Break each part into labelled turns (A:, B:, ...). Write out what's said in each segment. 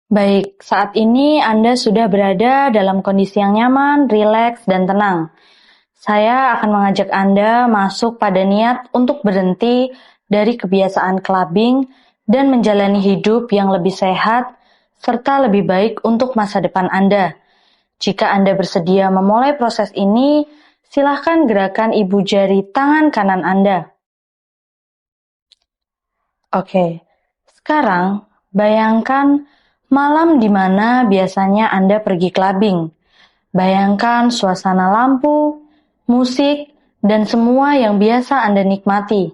A: Baik, saat ini Anda sudah berada dalam kondisi yang nyaman, rileks, dan tenang. Saya akan mengajak Anda masuk pada niat untuk berhenti dari kebiasaan clubbing dan menjalani hidup yang lebih sehat serta lebih baik untuk masa depan Anda. Jika Anda bersedia memulai proses ini, silakan gerakan ibu jari tangan kanan Anda. Oke, sekarang bayangkan malam di mana biasanya Anda pergi clubbing. Bayangkan suasana lampu, musik, dan semua yang biasa Anda nikmati.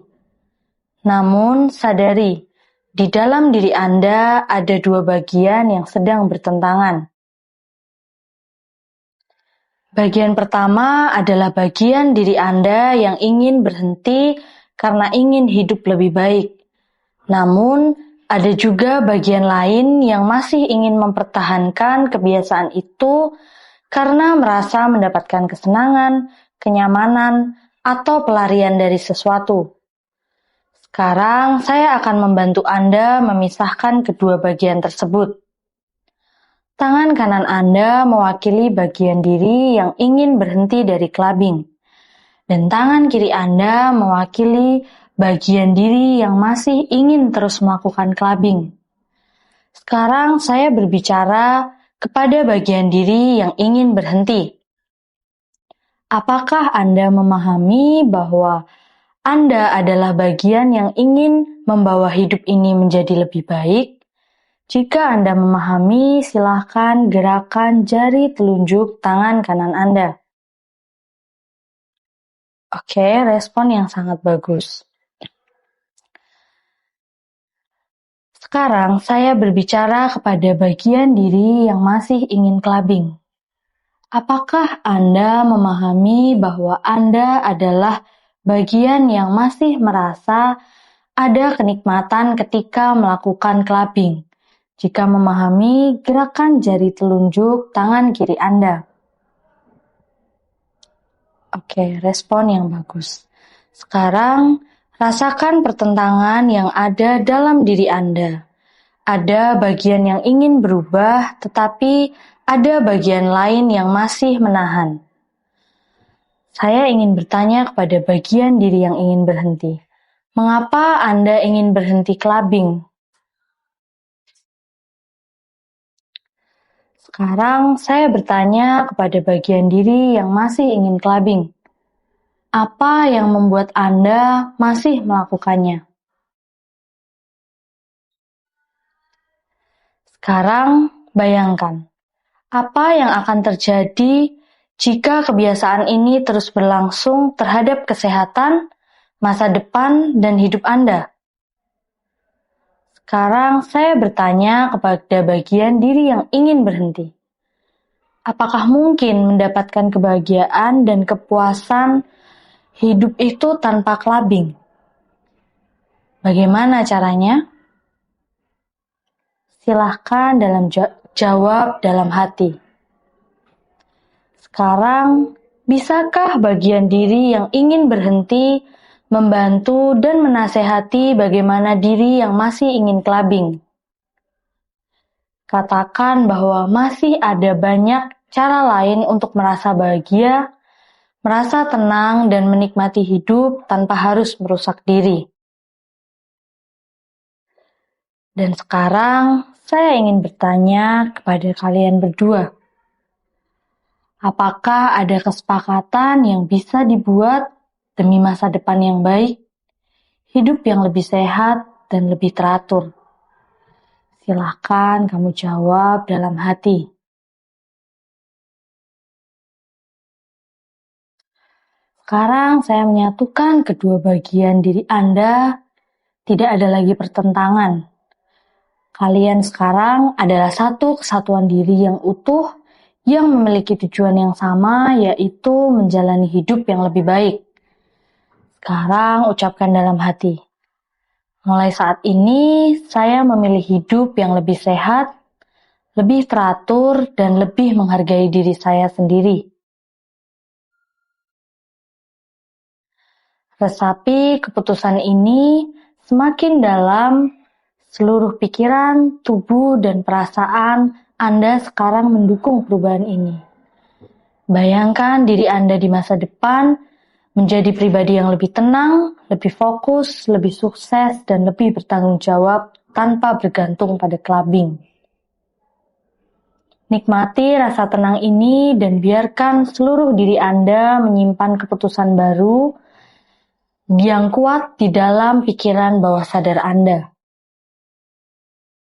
A: Namun sadari, di dalam diri Anda ada dua bagian yang sedang bertentangan. Bagian pertama adalah bagian diri Anda yang ingin berhenti karena ingin hidup lebih baik. Namun, ada juga bagian lain yang masih ingin mempertahankan kebiasaan itu karena merasa mendapatkan kesenangan, kenyamanan, atau pelarian dari sesuatu. Sekarang, saya akan membantu Anda memisahkan kedua bagian tersebut. Tangan kanan Anda mewakili bagian diri yang ingin berhenti dari clubbing, dan tangan kiri Anda mewakili bagian diri yang masih ingin terus melakukan clubbing. Sekarang saya berbicara kepada bagian diri yang ingin berhenti. Apakah Anda memahami bahwa Anda adalah bagian yang ingin membawa hidup ini menjadi lebih baik? Jika Anda memahami, silakan gerakan jari telunjuk tangan kanan Anda. Oke, respon yang sangat bagus. Sekarang saya berbicara kepada bagian diri yang masih ingin clubbing. Apakah Anda memahami bahwa Anda adalah bagian yang masih merasa ada kenikmatan ketika melakukan clubbing? Jika memahami, gerakan jari telunjuk tangan kiri Anda. Oke, respon yang bagus. Sekarang, rasakan pertentangan yang ada dalam diri Anda. Ada bagian yang ingin berubah, tetapi ada bagian lain yang masih menahan. Saya ingin bertanya kepada bagian diri yang ingin berhenti. Mengapa Anda ingin berhenti clubbing? Sekarang saya bertanya kepada bagian diri yang masih ingin clubbing. Apa yang membuat Anda masih melakukannya? Sekarang bayangkan, apa yang akan terjadi jika kebiasaan ini terus berlangsung terhadap kesehatan, masa depan, dan hidup Anda? Sekarang saya bertanya kepada bagian diri yang ingin berhenti. Apakah mungkin mendapatkan kebahagiaan dan kepuasan hidup itu tanpa clubbing? Bagaimana caranya? Silahkan jawab dalam hati. Sekarang, bisakah bagian diri yang ingin berhenti membantu dan menasehati bagaimana diri yang masih ingin clubbing? Katakan bahwa masih ada banyak cara lain untuk merasa bahagia, merasa tenang, dan menikmati hidup tanpa harus merusak diri. Dan sekarang, saya ingin bertanya kepada kalian berdua. Apakah ada kesepakatan yang bisa dibuat demi masa depan yang baik, hidup yang lebih sehat, dan lebih teratur? Silahkan kamu jawab dalam hati. Sekarang saya menyatukan kedua bagian diri Anda, tidak ada lagi pertentangan. Kalian sekarang adalah satu kesatuan diri yang utuh, yang memiliki tujuan yang sama, yaitu menjalani hidup yang lebih baik. Sekarang ucapkan dalam hati. Mulai saat ini, saya memilih hidup yang lebih sehat, lebih teratur, dan lebih menghargai diri saya sendiri. Resapi keputusan ini semakin dalam, Seluruh pikiran, tubuh, dan perasaan Anda sekarang mendukung perubahan ini. Bayangkan diri Anda di masa depan menjadi pribadi yang lebih tenang, lebih fokus, lebih sukses, dan lebih bertanggung jawab tanpa bergantung pada clubbing. Nikmati rasa tenang ini dan biarkan seluruh diri Anda menyimpan keputusan baru yang kuat di dalam pikiran bawah sadar Anda.